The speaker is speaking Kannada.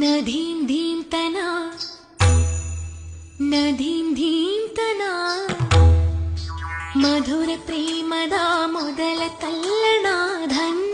ನದೀಂ ಧೀಂ ತನ ನದೀಂ ಧೀಂ ತನ ಮಧುರ ಪ್ರೇಮದ ಮೊದಲ ತಲ್ಲಣ ಧನ್ಯ